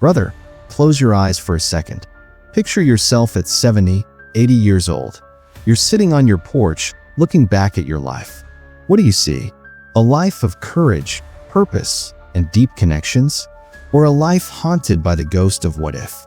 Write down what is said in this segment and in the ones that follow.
Brother, close your eyes for a second. Picture yourself at 70, 80 years old. You're sitting on your porch, looking back at your life. What do you see? A life of courage, purpose, and deep connections? Or a life haunted by the ghost of what if?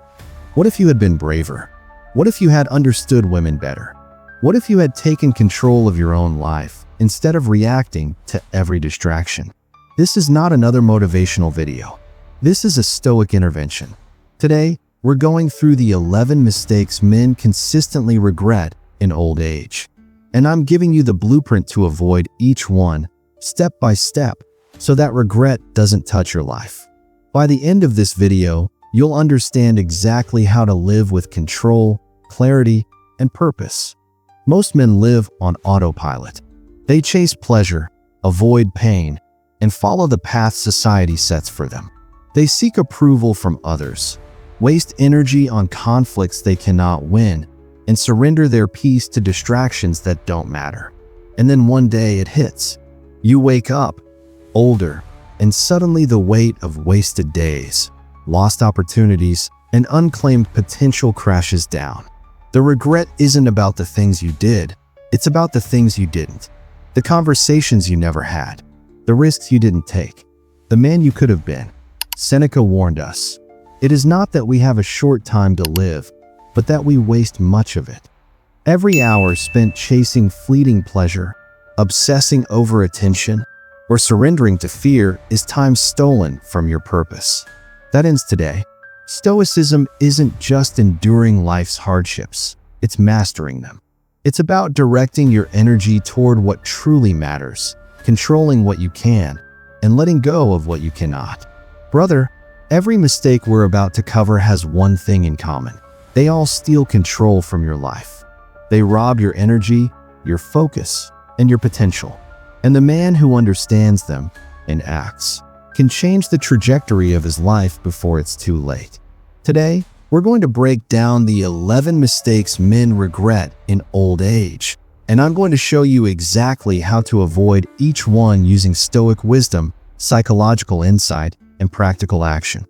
What if you had been braver? What if you had understood women better? What if you had taken control of your own life instead of reacting to every distraction? This is not another motivational video. This is a Stoic intervention. Today, we're going through the 11 mistakes men consistently regret in old age. And I'm giving you the blueprint to avoid each one, step by step, so that regret doesn't touch your life. By the end of this video, you'll understand exactly how to live with control, clarity, and purpose. Most men live on autopilot. They chase pleasure, avoid pain, and follow the path society sets for them. They seek approval from others, waste energy on conflicts they cannot win, and surrender their peace to distractions that don't matter. And then one day it hits. You wake up, older, and suddenly the weight of wasted days, lost opportunities, and unclaimed potential crashes down. The regret isn't about the things you did, it's about the things you didn't. The conversations you never had, the risks you didn't take, the man you could have been. Seneca warned us, it is not that we have a short time to live, but that we waste much of it. Every hour spent chasing fleeting pleasure, obsessing over attention, or surrendering to fear is time stolen from your purpose. That ends today. Stoicism isn't just enduring life's hardships, it's mastering them. It's about directing your energy toward what truly matters, controlling what you can, and letting go of what you cannot. Brother, every mistake we're about to cover has one thing in common. They all steal control from your life. They rob your energy, your focus, and your potential. And the man who understands them and acts can change the trajectory of his life before it's too late. Today, we're going to break down the 11 mistakes men regret in old age, and I'm going to show you exactly how to avoid each one using Stoic wisdom, psychological insight, and practical action.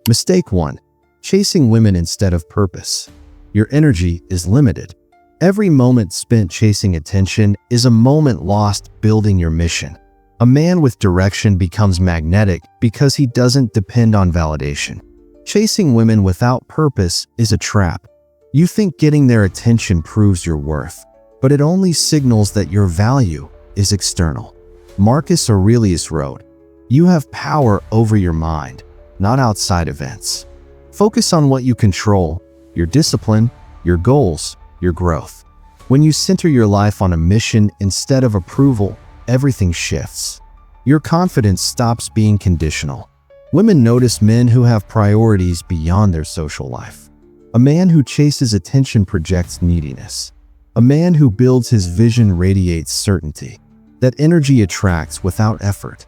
Mistake 1. Chasing women instead of purpose. Your energy is limited. Every moment spent chasing attention is a moment lost building your mission. A man with direction becomes magnetic because he doesn't depend on validation. Chasing women without purpose is a trap. You think getting their attention proves your worth, but it only signals that your value is external. Marcus Aurelius wrote, "You have power over your mind, not outside events." Focus on what you control, your discipline, your goals, your growth. When you center your life on a mission instead of approval, everything shifts. Your confidence stops being conditional. Women notice men who have priorities beyond their social life. A man who chases attention projects neediness. A man who builds his vision radiates certainty. That energy attracts without effort.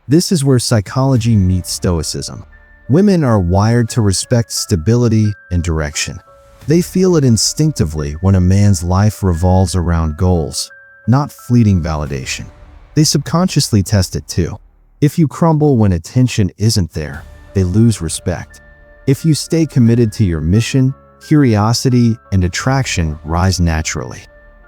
This is where psychology meets Stoicism. Women are wired to respect stability and direction. They feel it instinctively when a man's life revolves around goals, not fleeting validation. They subconsciously test it too. If you crumble when attention isn't there, they lose respect. If you stay committed to your mission, curiosity and attraction rise naturally.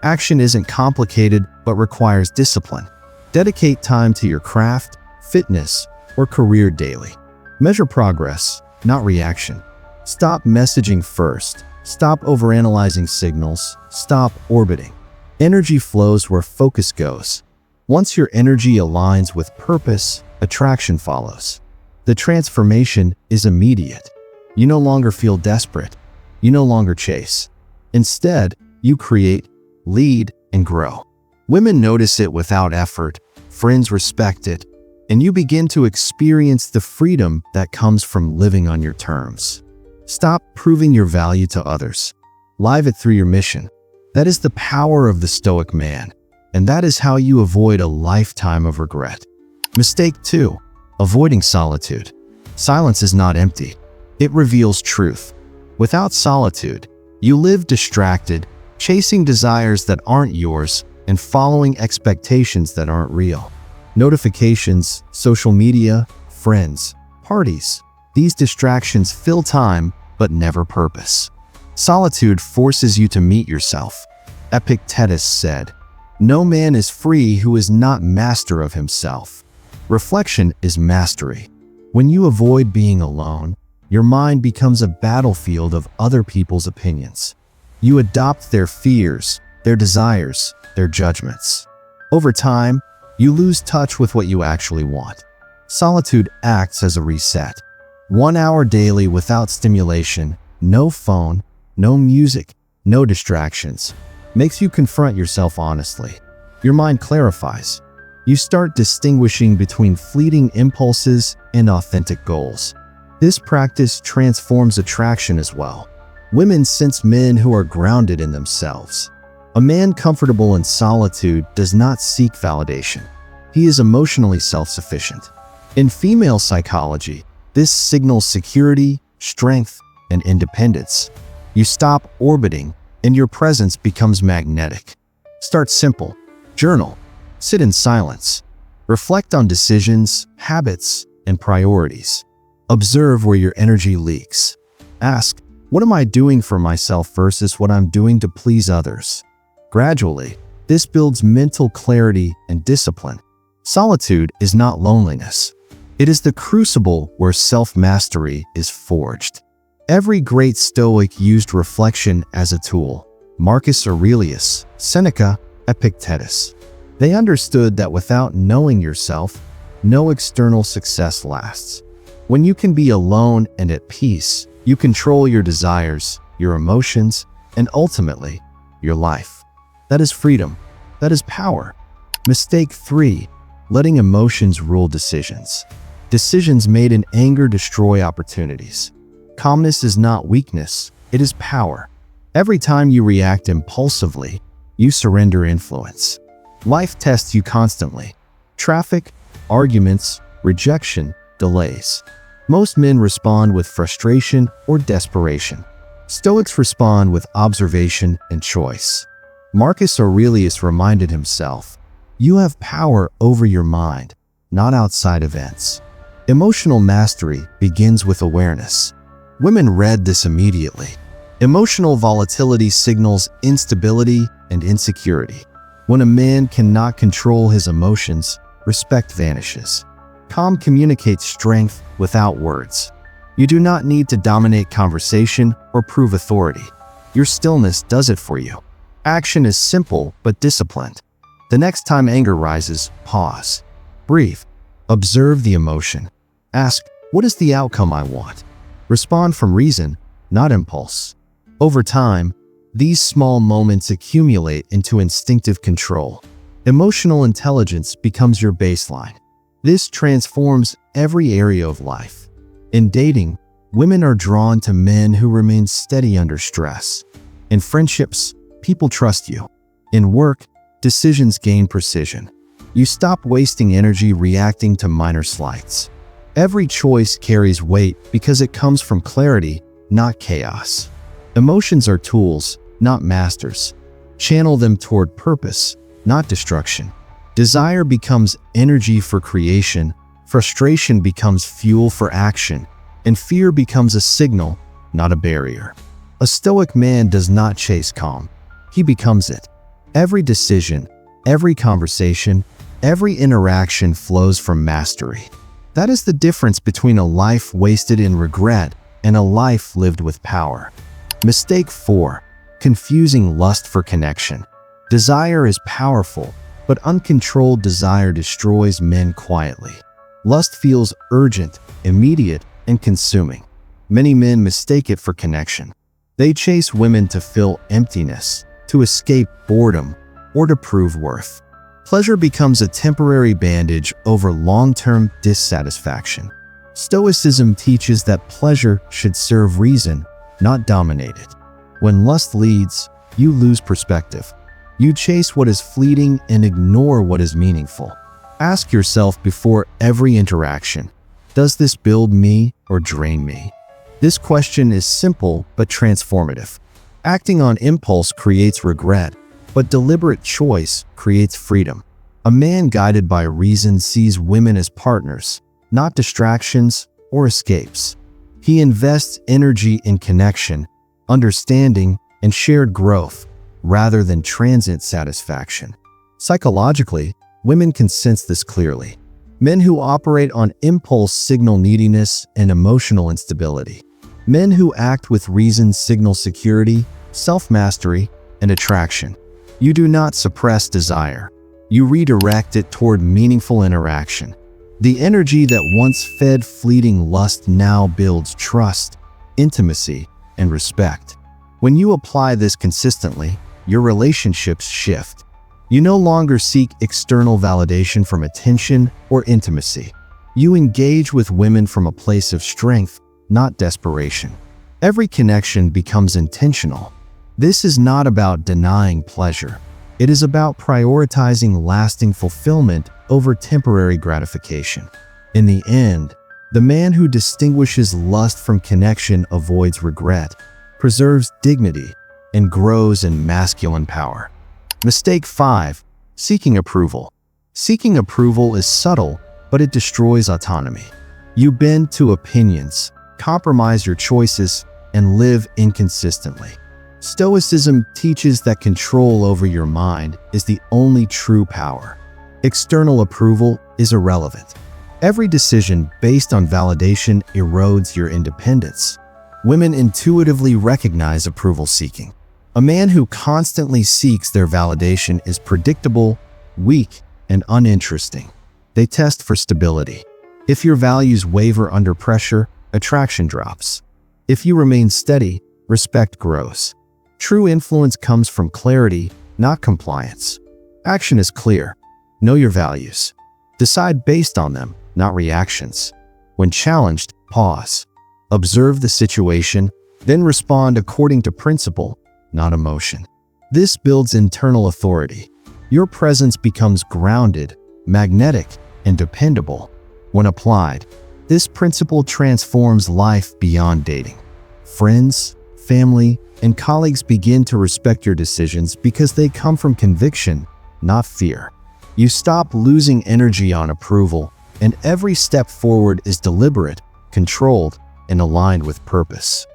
Action isn't complicated but requires discipline. Dedicate time to your craft, fitness, or career daily. Measure progress, not reaction. Stop messaging first. Stop overanalyzing signals. Stop orbiting. Energy flows where focus goes. Once your energy aligns with purpose, attraction follows. The transformation is immediate. You no longer feel desperate. You no longer chase. Instead, you create, lead, and grow. Women notice it without effort, friends respect it, and you begin to experience the freedom that comes from living on your terms. Stop proving your value to others. Live it through your mission. That is the power of the Stoic man, and that is how you avoid a lifetime of regret. Mistake 2. Avoiding solitude. Silence is not empty. It reveals truth. Without solitude, you live distracted, chasing desires that aren't yours, and following expectations that aren't real. Notifications, social media, friends, parties. These distractions fill time, but never purpose. Solitude forces you to meet yourself. Epictetus said, "No man is free who is not master of himself." Reflection is mastery. When you avoid being alone, your mind becomes a battlefield of other people's opinions. You adopt their fears, their desires, their judgments. Over time, you lose touch with what you actually want. Solitude acts as a reset. 1 hour daily without stimulation, no phone, no music, no distractions, makes you confront yourself honestly. Your mind clarifies. You start distinguishing between fleeting impulses and authentic goals. This practice transforms attraction as well. Women sense men who are grounded in themselves. A man comfortable in solitude does not seek validation. He is emotionally self-sufficient. In female psychology, this signals security, strength, and independence. You stop orbiting, and your presence becomes magnetic. Start simple. Journal. Sit in silence. Reflect on decisions, habits, and priorities. Observe where your energy leaks. Ask, what am I doing for myself versus what I'm doing to please others? Gradually, this builds mental clarity and discipline. Solitude is not loneliness. It is the crucible where self-mastery is forged. Every great Stoic used reflection as a tool. Marcus Aurelius, Seneca, Epictetus. They understood that without knowing yourself, no external success lasts. When you can be alone and at peace, you control your desires, your emotions, and ultimately, your life. That is freedom. That is power. Mistake 3. Letting emotions rule decisions. Decisions made in anger destroy opportunities. Calmness is not weakness, it is power. Every time you react impulsively, you surrender influence. Life tests you constantly. Traffic, arguments, rejection, delays. Most men respond with frustration or desperation. Stoics respond with observation and choice. Marcus Aurelius reminded himself, "You have power over your mind, not outside events." Emotional mastery begins with awareness. Women read this immediately. Emotional volatility signals instability and insecurity. When a man cannot control his emotions, respect vanishes. Calm communicates strength without words. You do not need to dominate conversation or prove authority. Your stillness does it for you. Action is simple but disciplined. The next time anger rises, pause. Breathe. Observe the emotion. Ask, what is the outcome I want? Respond from reason, not impulse. Over time, these small moments accumulate into instinctive control. Emotional intelligence becomes your baseline. This transforms every area of life. In dating, women are drawn to men who remain steady under stress. In friendships, people trust you. In work, decisions gain precision. You stop wasting energy reacting to minor slights. Every choice carries weight because it comes from clarity, not chaos. Emotions are tools, not masters. Channel them toward purpose, not destruction. Desire becomes energy for creation, frustration becomes fuel for action, and fear becomes a signal, not a barrier. A Stoic man does not chase calm. He becomes it. Every decision, every conversation, every interaction flows from mastery. That is the difference between a life wasted in regret and a life lived with power. Mistake 4. Confusing lust for connection. Desire is powerful, but uncontrolled desire destroys men quietly. Lust feels urgent, immediate, and consuming. Many men mistake it for connection. They chase women to fill emptiness, to escape boredom, or to prove worth. Pleasure becomes a temporary bandage over long-term dissatisfaction. Stoicism teaches that pleasure should serve reason, not dominate it. When lust leads, you lose perspective. You chase what is fleeting and ignore what is meaningful. Ask yourself before every interaction, does this build me or drain me? This question is simple but transformative. Acting on impulse creates regret, but deliberate choice creates freedom. A man guided by reason sees women as partners, not distractions or escapes. He invests energy in connection, understanding, and shared growth, rather than transient satisfaction. Psychologically, women can sense this clearly. Men who operate on impulse signal neediness and emotional instability. Men who act with reason signal security, self-mastery, and attraction. You do not suppress desire. You redirect it toward meaningful interaction. The energy that once fed fleeting lust now builds trust, intimacy, and respect. When you apply this consistently, your relationships shift. You no longer seek external validation from attention or intimacy. You engage with women from a place of strength, not desperation. Every connection becomes intentional. This is not about denying pleasure. It is about prioritizing lasting fulfillment over temporary gratification. In the end, the man who distinguishes lust from connection avoids regret, preserves dignity, and grows in masculine power. Mistake 5. Seeking approval. Seeking approval is subtle, but it destroys autonomy. You bend to opinions, compromise your choices, and live inconsistently. Stoicism teaches that control over your mind is the only true power. External approval is irrelevant. Every decision based on validation erodes your independence. Women intuitively recognize approval seeking. A man who constantly seeks their validation is predictable, weak, and uninteresting. They test for stability. If your values waver under pressure, attraction drops. If you remain steady, respect grows. True influence comes from clarity, not compliance. Action is clear. Know your values. Decide based on them, not reactions. When challenged, pause. Observe the situation, then respond according to principle, not emotion. This builds internal authority. Your presence becomes grounded, magnetic, and dependable. When applied, this principle transforms life beyond dating. Friends, family, and colleagues begin to respect your decisions because they come from conviction, not fear. You stop losing energy on approval, and every step forward is deliberate, controlled, and aligned with purpose.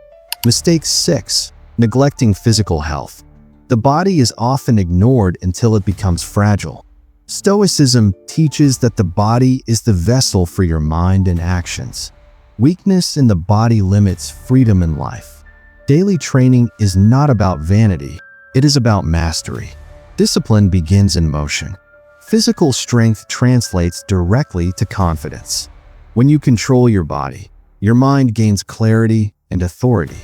Mistake 6. Neglecting physical health. The body is often ignored until it becomes fragile. Stoicism teaches that the body is the vessel for your mind and actions. Weakness in the body limits freedom in life. Daily training is not about vanity, it is about mastery. Discipline begins in motion. Physical strength translates directly to confidence. When you control your body, your mind gains clarity and authority.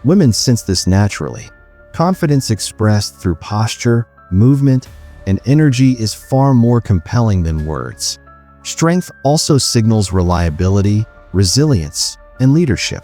Women sense this naturally. Confidence expressed through posture, movement, and energy is far more compelling than words. Strength also signals reliability, resilience, and leadership.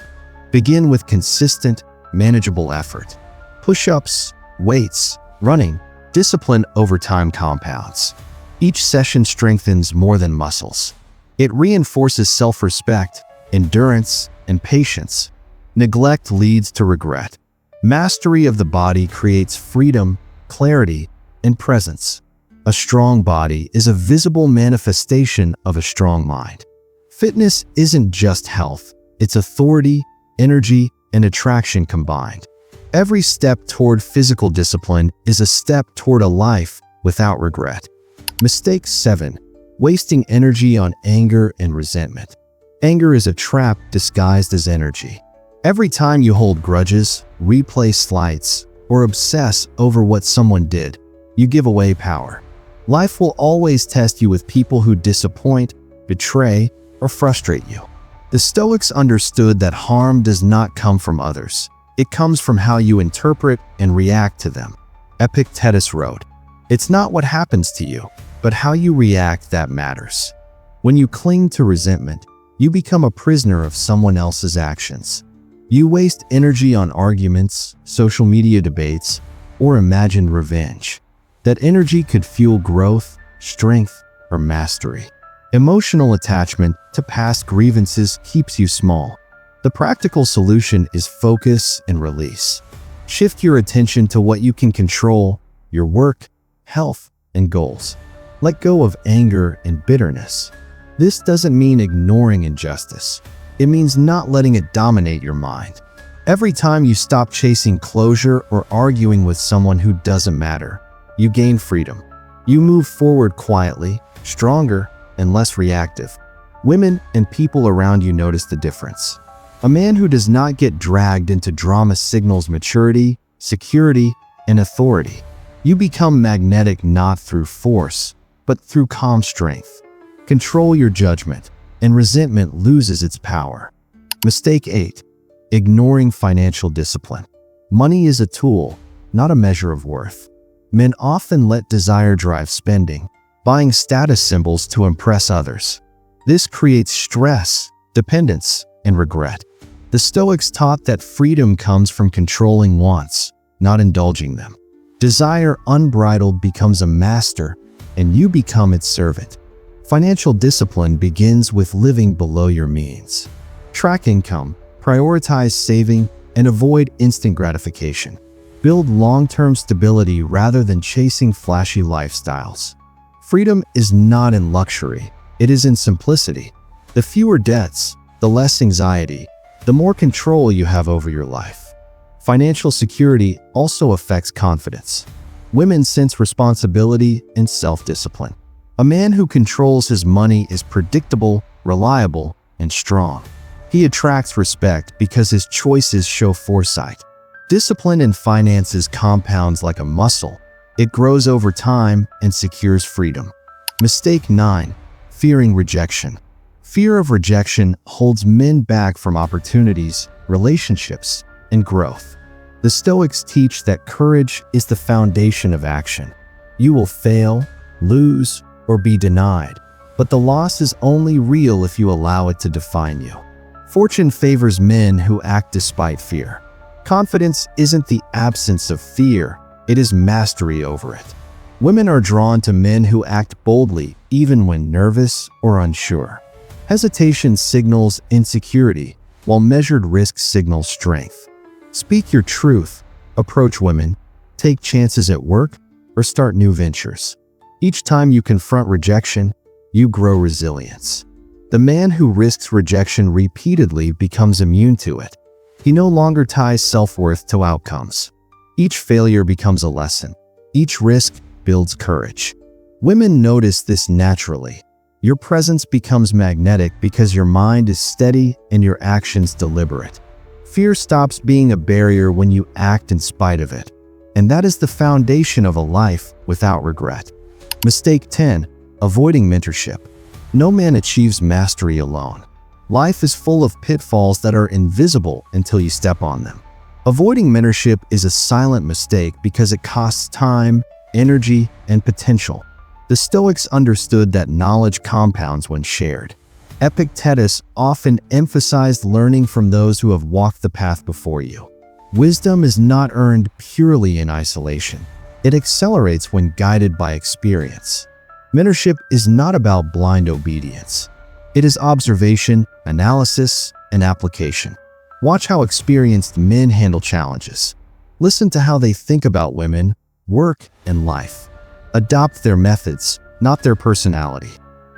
Begin with consistent, manageable effort. Push-ups, weights, running, discipline over time compounds. Each session strengthens more than muscles. It reinforces self-respect, endurance, and patience. Neglect leads to regret. Mastery of the body creates freedom, clarity, and presence. A strong body is a visible manifestation of a strong mind. Fitness isn't just health, it's authority, energy, and attraction combined. Every step toward physical discipline is a step toward a life without regret. Mistake 7. Wasting energy on anger and resentment. Anger is a trap disguised as energy. Every time you hold grudges, replay slights, or obsess over what someone did, you give away power. Life will always test you with people who disappoint, betray, or frustrate you. The Stoics understood that harm does not come from others. It comes from how you interpret and react to them. Epictetus wrote, "It's not what happens to you, but how you react that matters." When you cling to resentment, you become a prisoner of someone else's actions. You waste energy on arguments, social media debates, or imagined revenge. That energy could fuel growth, strength, or mastery. Emotional attachment to past grievances keeps you small. The practical solution is focus and release. Shift your attention to what you can control, your work, health, and goals. Let go of anger and bitterness. This doesn't mean ignoring injustice. It means not letting it dominate your mind. Every time you stop chasing closure or arguing with someone who doesn't matter, you gain freedom. You move forward quietly, stronger, and less reactive. Women and people around you notice the difference. A man who does not get dragged into drama signals maturity, security, and authority. You become magnetic not through force, but through calm strength. Control your judgment, and resentment loses its power. Mistake 8. Ignoring financial discipline. Money is a tool, not a measure of worth. Men often let desire drive spending, buying status symbols to impress others. This creates stress, dependence, and regret. The Stoics taught that freedom comes from controlling wants, not indulging them. Desire unbridled becomes a master, and you become its servant. Financial discipline begins with living below your means. Track income, prioritize saving, and avoid instant gratification. Build long-term stability rather than chasing flashy lifestyles. Freedom is not in luxury, it is in simplicity. The fewer debts, the less anxiety, the more control you have over your life. Financial security also affects confidence. Women sense responsibility and self-discipline. A man who controls his money is predictable, reliable, and strong. He attracts respect because his choices show foresight. Discipline in finances compounds like a muscle. It grows over time and secures freedom. Mistake 9. Fearing rejection. Fear of rejection holds men back from opportunities, relationships, and growth. The Stoics teach that courage is the foundation of action. You will fail, lose, or be denied, but the loss is only real if you allow it to define you. Fortune favors men who act despite fear. Confidence isn't the absence of fear, it is mastery over it. Women are drawn to men who act boldly even when nervous or unsure. Hesitation signals insecurity, while measured risk signals strength. Speak your truth, approach women, take chances at work, or start new ventures. Each time you confront rejection, you grow resilience. The man who risks rejection repeatedly becomes immune to it. He no longer ties self-worth to outcomes. Each failure becomes a lesson. Each risk builds courage. Women notice this naturally. Your presence becomes magnetic because your mind is steady and your actions deliberate. Fear stops being a barrier when you act in spite of it. And that is the foundation of a life without regret. Mistake 10. Avoiding mentorship. No man achieves mastery alone. Life is full of pitfalls that are invisible until you step on them. Avoiding mentorship is a silent mistake because it costs time, energy, and potential. The Stoics understood that knowledge compounds when shared. Epictetus often emphasized learning from those who have walked the path before you. Wisdom is not earned purely in isolation. It accelerates when guided by experience. Mentorship is not about blind obedience. It is observation, analysis, and application. Watch how experienced men handle challenges. Listen to how they think about women, work, and life. Adopt their methods, not their personality.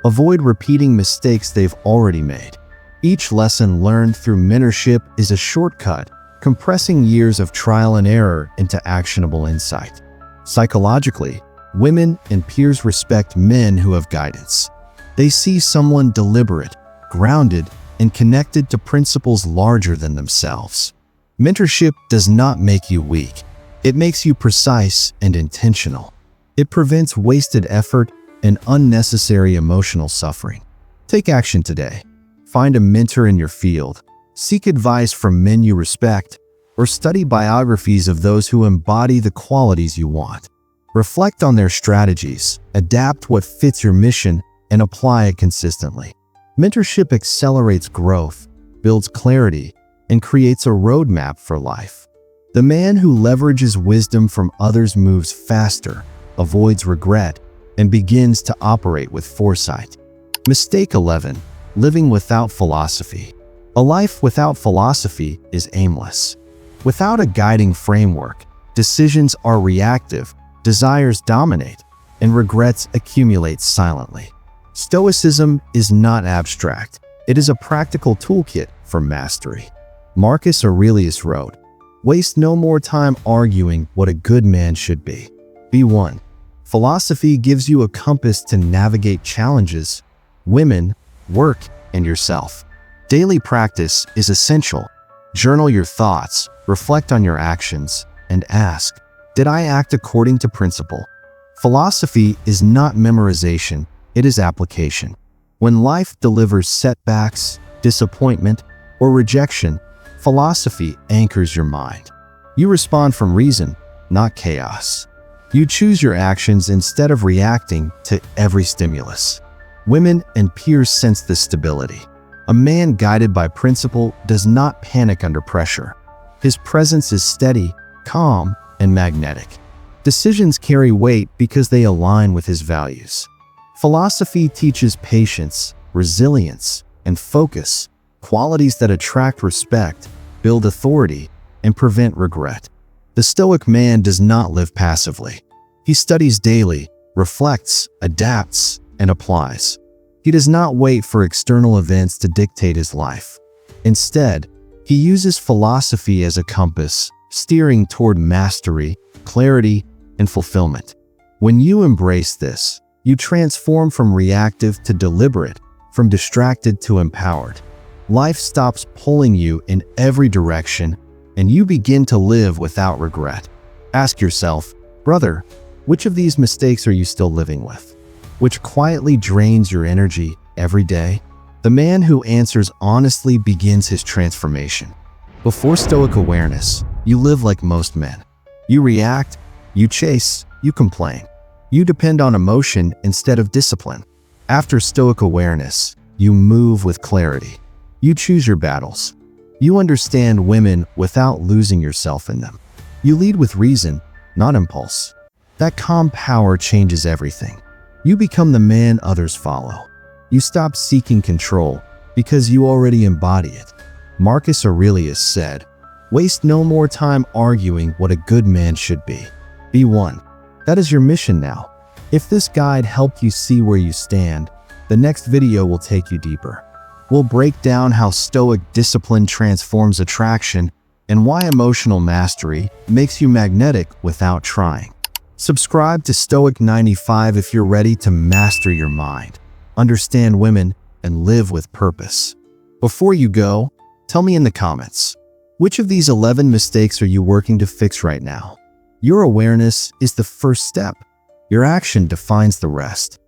Avoid repeating mistakes they've already made. Each lesson learned through mentorship is a shortcut, compressing years of trial and error into actionable insight. Psychologically, women and peers respect men who have guidance. They see someone deliberate, grounded, and connected to principles larger than themselves. Mentorship does not make you weak. It makes you precise and intentional. It prevents wasted effort and unnecessary emotional suffering. Take action today. Find a mentor in your field. Seek advice from men you respect, or study biographies of those who embody the qualities you want. Reflect on their strategies, adapt what fits your mission, and apply it consistently. Mentorship accelerates growth, builds clarity, and creates a roadmap for life. The man who leverages wisdom from others moves faster, avoids regret, and begins to operate with foresight. Mistake 11. Living without philosophy. A life without philosophy is aimless. Without a guiding framework, decisions are reactive, desires dominate, and regrets accumulate silently. Stoicism is not abstract. It is a practical toolkit for mastery. Marcus Aurelius wrote, "Waste no more time arguing what a good man should be. Be one." Philosophy gives you a compass to navigate challenges, women, work, and yourself. Daily practice is essential. Journal your thoughts, reflect on your actions, and ask, did I act according to principle? Philosophy is not memorization, it is application. When life delivers setbacks, disappointment, or rejection, philosophy anchors your mind. You respond from reason, not chaos. You choose your actions instead of reacting to every stimulus. Women and peers sense this stability. A man guided by principle does not panic under pressure. His presence is steady, calm, and magnetic. Decisions carry weight because they align with his values. Philosophy teaches patience, resilience, and focus, qualities that attract respect, build authority, and prevent regret. The Stoic man does not live passively. He studies daily, reflects, adapts, and applies. He does not wait for external events to dictate his life. Instead, he uses philosophy as a compass, steering toward mastery, clarity, and fulfillment. When you embrace this, you transform from reactive to deliberate, from distracted to empowered. Life stops pulling you in every direction, and you begin to live without regret. Ask yourself, brother, which of these mistakes are you still living with? Which quietly drains your energy every day? The man who answers honestly begins his transformation. Before Stoic awareness, you live like most men. You react, you chase, you complain. You depend on emotion instead of discipline. After Stoic awareness, you move with clarity. You choose your battles. You understand women without losing yourself in them. You lead with reason, not impulse. That calm power changes everything. You become the man others follow. You stop seeking control because you already embody it. Marcus Aurelius said, "Waste no more time arguing what a good man should be. Be one." That is your mission now. If this guide helped you see where you stand, the next video will take you deeper. We'll break down how Stoic discipline transforms attraction and why emotional mastery makes you magnetic without trying. Subscribe to Stoic 95 if you're ready to master your mind, understand women, and live with purpose. Before you go, tell me in the comments, which of these 11 mistakes are you working to fix right now? Your awareness is the first step. Your action defines the rest.